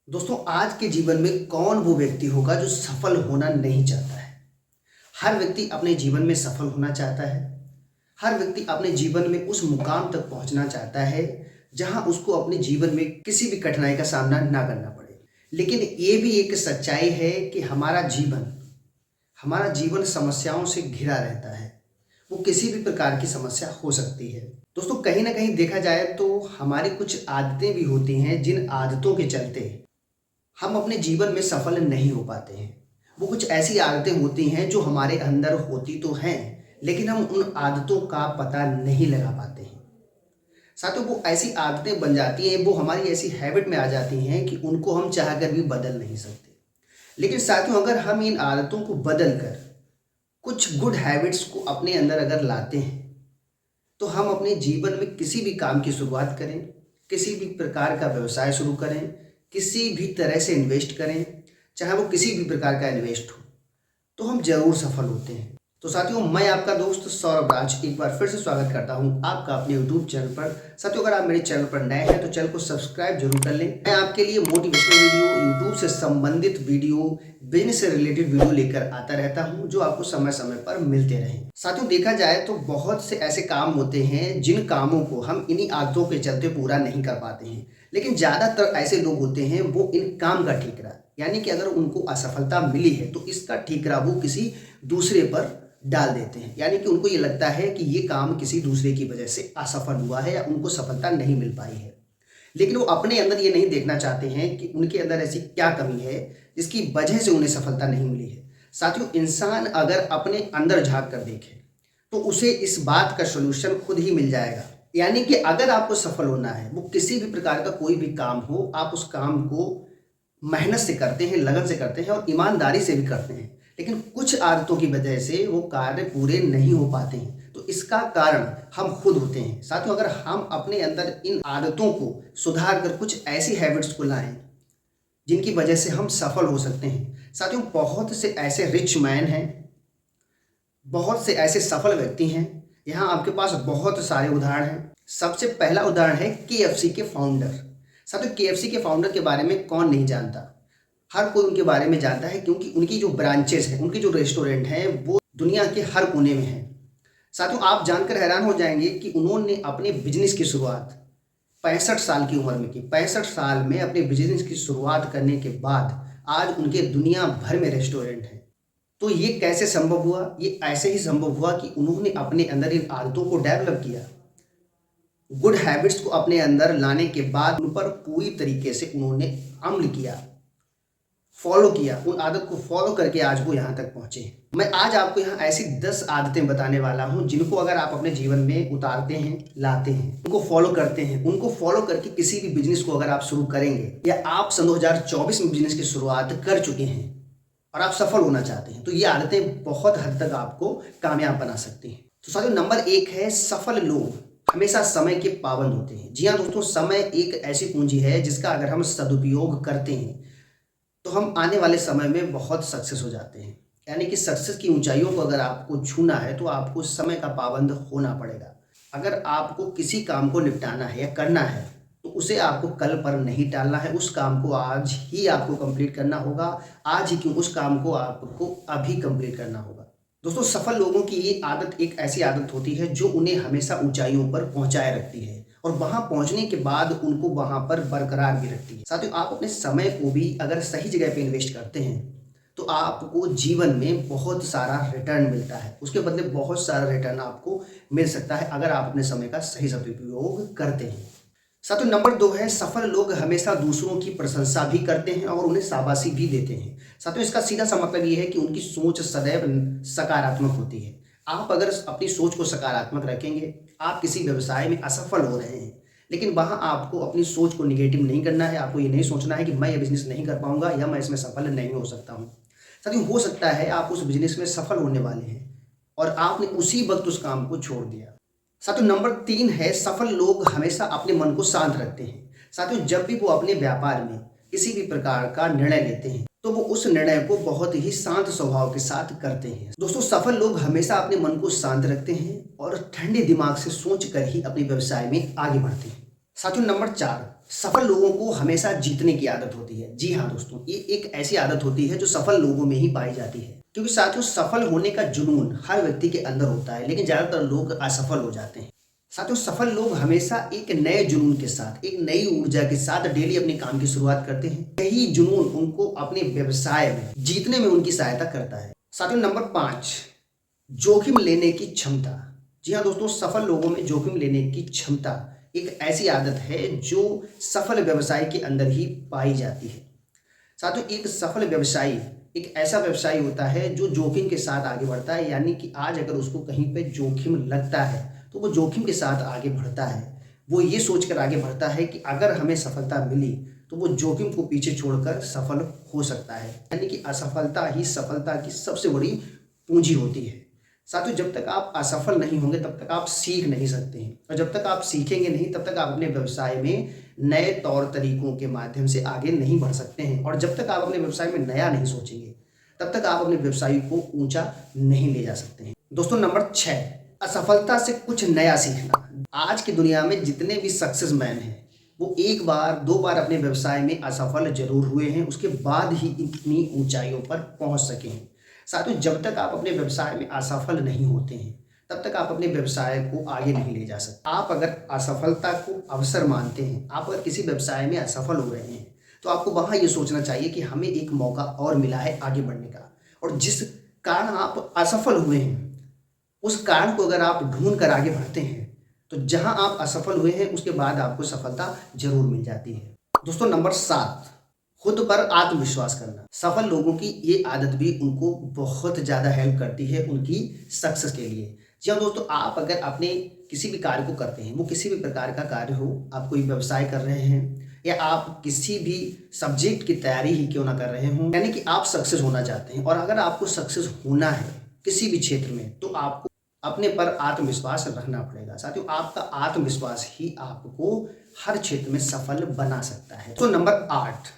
दोस्तों, आज के जीवन में कौन वो व्यक्ति होगा जो सफल होना नहीं चाहता है। हर व्यक्ति अपने जीवन में सफल होना चाहता है। हर व्यक्ति अपने जीवन में उस मुकाम तक पहुंचना चाहता है जहां उसको अपने जीवन में किसी भी कठिनाई का सामना ना करना पड़े। लेकिन ये भी एक सच्चाई है कि हमारा जीवन समस्याओं से घिरा रहता है। वो किसी भी प्रकार की समस्या हो सकती है। दोस्तों, कहीं ना कहीं देखा जाए तो हमारी कुछ आदतें भी होती हैं जिन आदतों के चलते हम अपने जीवन में सफल नहीं हो पाते हैं। वो कुछ ऐसी आदतें होती हैं जो हमारे अंदर होती तो हैं, लेकिन हम उन आदतों का पता नहीं लगा पाते हैं। साथियों, वो ऐसी आदतें बन जाती हैं, वो हमारी ऐसी हैबिट में आ जाती हैं कि उनको हम चाहकर भी बदल नहीं सकते। लेकिन साथियों, अगर हम इन आदतों को बदल कर कुछ गुड हैबिट्स को अपने अंदर अगर लाते हैं, तो हम अपने जीवन में किसी भी काम की शुरुआत करें, किसी भी प्रकार का व्यवसाय शुरू करें, किसी भी तरह से इन्वेस्ट करें, चाहे वो किसी भी प्रकार का इन्वेस्ट हो, तो हम जरूर सफल होते हैं। तो साथियों, मैं आपका दोस्त सौरभ राज एक बार फिर से स्वागत करता हूं आपका अपने यूट्यूब चैनल पर। साथियों, अगर आप मेरे चैनल पर नए हैं तो चैनल को सब्सक्राइब जरूर कर लें। मैं आपके लिए मोटिवेशनल वीडियो, यूट्यूब से संबंधित वीडियो, बिजनेस से रिलेटेड वीडियो लेकर आता रहता हूं जो आपको समय समय पर मिलते रहें। साथियों, देखा जाए तो बहुत से ऐसे काम होते हैं जिन कामों को हम इन्हीं आदतों के चलते पूरा नहीं कर पाते हैं। लेकिन ज़्यादातर ऐसे लोग होते हैं वो इन काम का ठीकरा, यानी कि अगर उनको असफलता मिली है तो इसका ठीकरा वो किसी दूसरे पर डाल देते हैं। यानी कि उनको ये लगता है कि ये काम किसी दूसरे की वजह से असफल हुआ है या उनको सफलता नहीं मिल पाई है। लेकिन वो अपने अंदर ये नहीं देखना चाहते हैं कि उनके अंदर ऐसी क्या कमी है जिसकी वजह से उन्हें सफलता नहीं मिली है। साथियों, इंसान अगर अपने अंदर झांक कर देखे तो उसे इस बात का सलूशन खुद ही मिल जाएगा। यानी कि अगर आपको सफल होना है, वो किसी भी प्रकार का कोई भी काम हो, आप उस काम को मेहनत से करते हैं, लगन से करते हैं और ईमानदारी से भी करते हैं, लेकिन कुछ आदतों की वजह से वो कार्य पूरे नहीं हो पाते हैं, तो इसका कारण हम खुद होते हैं। साथियों, अगर हम अपने अंदर इन आदतों को सुधार कर कुछ ऐसी हैबिट्स को लाएं जिनकी वजह से हम सफल हो सकते हैं। साथियों, बहुत से ऐसे रिच मैन हैं, बहुत से ऐसे सफल व्यक्ति हैं, यहाँ आपके पास बहुत सारे उदाहरण हैं। सबसे पहला उदाहरण है KFC के फाउंडर। साथियों, KFC के फाउंडर के बारे में कौन नहीं जानता। हर कोई उनके बारे में जानता है क्योंकि उनकी जो ब्रांचेस हैं, उनके जो रेस्टोरेंट हैं, वो दुनिया के हर कोने में हैं। साथियों, आप जानकर हैरान हो जाएंगे कि उन्होंने अपने बिजनेस की शुरुआत 65 साल की उम्र में की। 65 साल में अपने बिजनेस की शुरुआत करने के बाद आज उनके दुनिया भर में रेस्टोरेंट हैं। तो ये कैसे संभव हुआ? ये ऐसे ही संभव हुआ कि उन्होंने अपने अंदर इन आदतों को डेवलप किया। गुड हैबिट्स को अपने अंदर लाने के बाद उन पर पूरी तरीके से उन्होंने अमल किया, फॉलो किया। उन आदत को फॉलो करके आज वो यहाँ तक पहुँचे। मैं आज आपको यहाँ ऐसी 10 आदतें बताने वाला हूँ जिनको अगर आप अपने जीवन में उतारते हैं, लाते हैं, उनको फॉलो करते हैं, उनको फॉलो करके किसी भी बिजनेस को अगर आप शुरू करेंगे या आप सन 2024 में बिजनेस की शुरुआत कर चुके हैं और आप सफल होना चाहते हैं, तो ये आदतें बहुत हद तक आपको कामयाब बना सकती हैं। तो साथियों, नंबर 1 है सफल लोग हमेशा समय के पाबंद होते हैं। जी हाँ दोस्तों, समय एक ऐसी पूंजी है जिसका अगर हम सदुपयोग करते हैं तो हम आने वाले समय में बहुत सक्सेस हो जाते हैं। यानी कि सक्सेस की ऊंचाइयों को अगर आपको छूना है तो आपको समय का पाबंद होना पड़ेगा। अगर आपको किसी काम को निपटाना है या करना है तो उसे आपको कल पर नहीं टालना है, उस काम को आज ही आपको कंप्लीट करना होगा। आज ही क्यों, उस काम को आपको अभी कंप्लीट करना होगा। दोस्तों, सफल लोगों की ये आदत एक ऐसी आदत होती है जो उन्हें हमेशा ऊंचाइयों पर पहुंचाए रखती है और वहां पहुंचने के बाद उनको वहां पर बरकरार भी रखती है। साथियों, आप अपने समय को भी अगर सही जगह पे इन्वेस्ट करते हैं तो आपको जीवन में बहुत सारा रिटर्न मिलता है। उसके बदले बहुत सारा रिटर्न आपको मिल सकता है अगर आप अपने समय का सही सदुपयोग करते हैं। साथियों, नंबर 2 है सफल लोग हमेशा दूसरों की प्रशंसा भी करते हैं और उन्हें शाबाशी भी देते हैं। साथियों, इसका सीधा सा मतलब ये है कि उनकी सोच सदैव सकारात्मक होती है। आप अगर अपनी सोच को सकारात्मक रखेंगे, आप किसी व्यवसाय में असफल हो रहे हैं, लेकिन वहां आपको अपनी सोच को निगेटिव नहीं करना है। आपको ये नहीं सोचना है कि मैं ये बिजनेस नहीं कर पाऊंगा या मैं इसमें सफल नहीं हो सकता हूँ। साथियों, हो सकता है आप उस बिजनेस में सफल होने वाले हैं और आपने उसी वक्त उस काम को छोड़ दिया। साथियों, नंबर 3 है सफल लोग हमेशा अपने मन को शांत रखते हैं। साथियों, जब भी वो अपने व्यापार में किसी भी प्रकार का निर्णय लेते हैं तो वो उस निर्णय को बहुत ही शांत स्वभाव के साथ करते हैं। दोस्तों, सफल लोग हमेशा अपने मन को शांत रखते हैं और ठंडे दिमाग से सोच कर ही अपने व्यवसाय में आगे बढ़ते हैं। साथियों, नंबर 4 सफल लोगों को हमेशा जीतने की आदत होती है। जी हाँ दोस्तों, ये एक ऐसी आदत होती है जो सफल लोगों में ही पाई जाती है। क्योंकि साथियों, सफल होने का जुनून हर व्यक्ति के अंदर होता है, लेकिन ज्यादातर लोग असफल हो जाते हैं। साथियों, सफल लोग हमेशा एक नए जुनून के साथ, एक नई ऊर्जा के साथ डेली अपने काम की शुरुआत करते हैं। यही जुनून उनको अपने व्यवसाय में जीतने में उनकी सहायता करता है। साथियों, नंबर 5, जोखिम लेने की क्षमता। जी हाँ दोस्तों, सफल लोगों में जोखिम लेने की क्षमता एक ऐसी आदत है जो सफल व्यवसाय के अंदर ही पाई जाती है। साथियों, एक सफल व्यवसायी एक ऐसा व्यवसायी होता है जो जोखिम के साथ आगे बढ़ता है। यानी कि आज अगर उसको कहीं पे जोखिम लगता है तो वो जोखिम के साथ आगे बढ़ता है। वो ये सोचकर आगे बढ़ता है कि अगर हमें सफलता मिली तो वो जोखिम को पीछे छोड़कर सफल हो सकता है। यानी कि असफलता ही सफलता की सबसे बड़ी पूंजी होती है। साथियों, जब तक आप असफल नहीं होंगे तब तक आप सीख नहीं सकते हैं, और जब तक आप सीखेंगे नहीं तब तक आप अपने व्यवसाय में नए तौर तरीकों के माध्यम से आगे नहीं बढ़ सकते हैं। और जब तक आप अपने व्यवसाय में नया नहीं सोचेंगे तब तक आप अपने व्यवसाय को ऊंचा नहीं ले जा सकते हैं। दोस्तों, नंबर 6, असफलता से कुछ नया सीखना। आज की दुनिया में जितने भी सक्सेस मैन हैं वो एक बार दो बार अपने व्यवसाय में असफल जरूर हुए हैं, उसके बाद ही इतनी ऊंचाइयों पर पहुंच सके हैं। साथियों, जब तक आप अपने व्यवसाय में असफल नहीं होते हैं तब तक आप अपने व्यवसाय को आगे नहीं ले जा सकते। आप अगर असफलता को अवसर मानते हैं, आप अगर किसी व्यवसाय में असफल हो रहे हैं तो आपको वहां ये सोचना चाहिए कि हमें एक मौका और मिला है आगे बढ़ने का। और जिस कारण आप असफल हुए हैं उस कारण को अगर आप ढूंढ कर आगे बढ़ते हैं तो जहां आप असफल हुए हैं उसके बाद आपको सफलता जरूर मिल जाती है। दोस्तों, नंबर 7, खुद पर आत्मविश्वास करना। सफल लोगों की ये आदत भी उनको बहुत ज़्यादा हेल्प करती है उनकी सक्सेस के लिए। जी हाँ दोस्तों, आप अगर अपने किसी भी कार्य को करते हैं, वो किसी भी प्रकार का कार्य हो, आप कोई व्यवसाय कर रहे हैं या आप किसी भी सब्जेक्ट की तैयारी ही क्यों ना कर रहे हो, यानी कि आप सक्सेस होना चाहते हैं, और अगर आपको सक्सेस होना है किसी भी क्षेत्र में तो आपको अपने पर आत्मविश्वास रखना पड़ेगा। साथियों, आपका आत्मविश्वास ही आपको हर क्षेत्र में सफल बना सकता है। तो नंबर 8,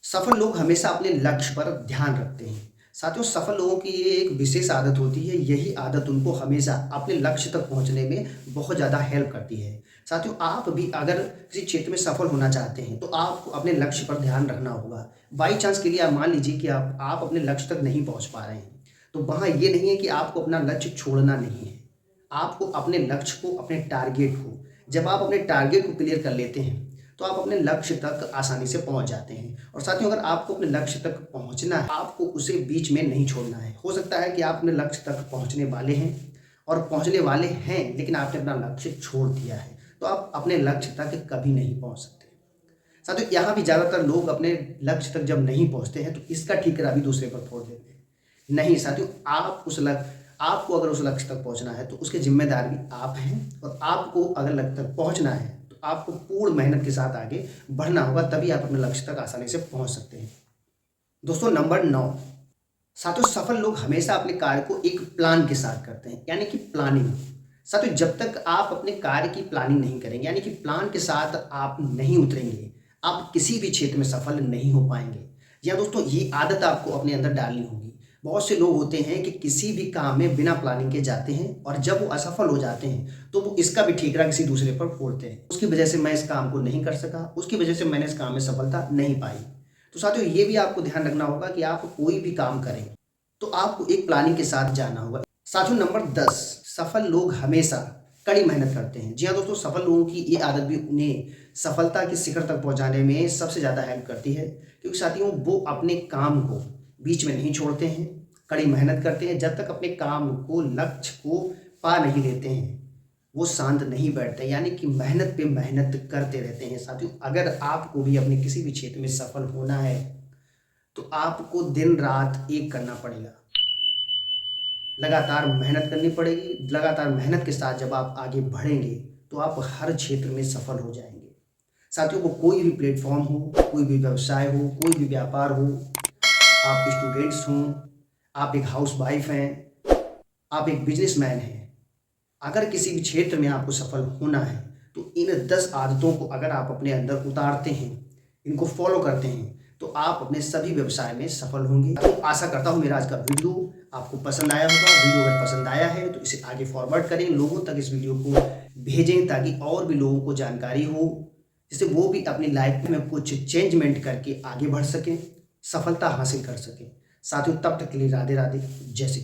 सफल लोग हमेशा अपने लक्ष्य पर ध्यान रखते हैं। साथियों, सफल लोगों की ये एक विशेष आदत होती है, यही आदत उनको हमेशा अपने लक्ष्य तक पहुंचने में बहुत ज़्यादा हेल्प करती है। साथियों, आप भी अगर किसी क्षेत्र में सफल होना चाहते हैं तो आपको अपने लक्ष्य पर ध्यान रखना होगा। बाई चांस के लिए आप मान लीजिए कि आप अपने लक्ष्य तक नहीं पहुंच पा रहे हैं, तो वहाँ ये नहीं है कि आपको अपना लक्ष्य छोड़ना नहीं है। आपको अपने लक्ष्य को, अपने टारगेट को, जब आप अपने टारगेट को क्लियर कर लेते हैं तो आप अपने लक्ष्य तक आसानी से पहुंच जाते हैं। और साथियों, अगर आपको अपने लक्ष्य तक पहुंचना है, आपको उसे बीच में नहीं छोड़ना है। हो सकता है कि आप अपने लक्ष्य तक पहुंचने वाले हैं और पहुंचने वाले हैं लेकिन आपने अपना लक्ष्य छोड़ दिया है, तो आप अपने लक्ष्य तक कभी नहीं पहुंच सकते। साथियों, यहाँ भी ज़्यादातर लोग अपने लक्ष्य तक जब नहीं पहुँचते हैं तो इसका ठिकरा भी दूसरे पर फोड़ देते हैं। नहीं साथियों, आपको अगर उस लक्ष्य तक पहुँचना है तो उसके जिम्मेदार भी आप हैं, और आपको अगर लक्ष्य तक पहुँचना है तो आपको पूर्ण मेहनत के साथ आगे बढ़ना होगा, तभी आप अपने लक्ष्य तक आसानी से पहुँच सकते हैं। दोस्तों, नंबर 9, साथियों, सफल लोग हमेशा अपने कार्य को एक प्लान के साथ करते हैं, यानी कि प्लानिंग। साथियों, जब तक आप अपने कार्य की प्लानिंग नहीं करेंगे, यानी कि प्लान के साथ आप नहीं उतरेंगे, आप किसी भी क्षेत्र में सफल नहीं हो पाएंगे। जी हाँ दोस्तों, ये आदत आपको अपने अंदर डालनी होगी। बहुत से लोग होते हैं कि किसी भी काम में बिना प्लानिंग के जाते हैं और जब वो असफल हो जाते हैं तो वो इसका भी ठीकरा किसी दूसरे पर फोड़ते हैं। उसकी वजह से मैं इस काम को नहीं कर सका, उसकी वजह से मैंने इस काम में सफलता नहीं पाई। तो साथियों, ये भी आपको ध्यान रखना होगा कि आप कोई भी काम करें तो आपको एक प्लानिंग के साथ जाना होगा। साथियों, नंबर 10, सफल लोग हमेशा कड़ी मेहनत करते हैं। जी हाँ दोस्तों, सफल लोगों की ये आदत भी उन्हें सफलता के शिखर तक पहुंचाने में सबसे ज़्यादा हेल्प करती है, क्योंकि साथियों वो अपने काम को बीच में नहीं छोड़ते हैं, कड़ी मेहनत करते हैं। जब तक अपने काम को, लक्ष्य को पा नहीं लेते हैं वो शांत नहीं बैठते, यानी कि मेहनत पे मेहनत करते रहते हैं। साथियों, अगर आपको भी अपने किसी भी क्षेत्र में सफल होना है तो आपको दिन रात एक करना पड़ेगा, लगातार मेहनत करनी पड़ेगी। लगातार मेहनत के साथ जब आप आगे बढ़ेंगे तो आप हर क्षेत्र में सफल हो जाएंगे। साथियों, वो कोई भी प्लेटफॉर्म हो, कोई भी व्यवसाय हो, कोई भी व्यापार हो, आप स्टूडेंट्स हों, आप एक हाउस वाइफ हैं, आप एक बिजनेसमैन हैं, अगर किसी भी क्षेत्र में आपको सफल होना है तो इन 10 आदतों को अगर आप अपने अंदर उतारते हैं, इनको फॉलो करते हैं, तो आप अपने सभी व्यवसाय में सफल होंगे। तो आशा करता हूँ मेरा आज का वीडियो आपको पसंद आया होगा। वीडियो अगर पसंद आया है तो इसे आगे फॉरवर्ड करें, लोगों तक इस वीडियो को भेजें ताकि और भी लोगों को जानकारी हो जिससे वो भी अपनी लाइफ में कुछ चेंजमेंट करके आगे बढ़ सकें, सफलता हासिल कर सकें। साथियों, तब तक के लिए राधे राधे, जय श्री कृष्ण।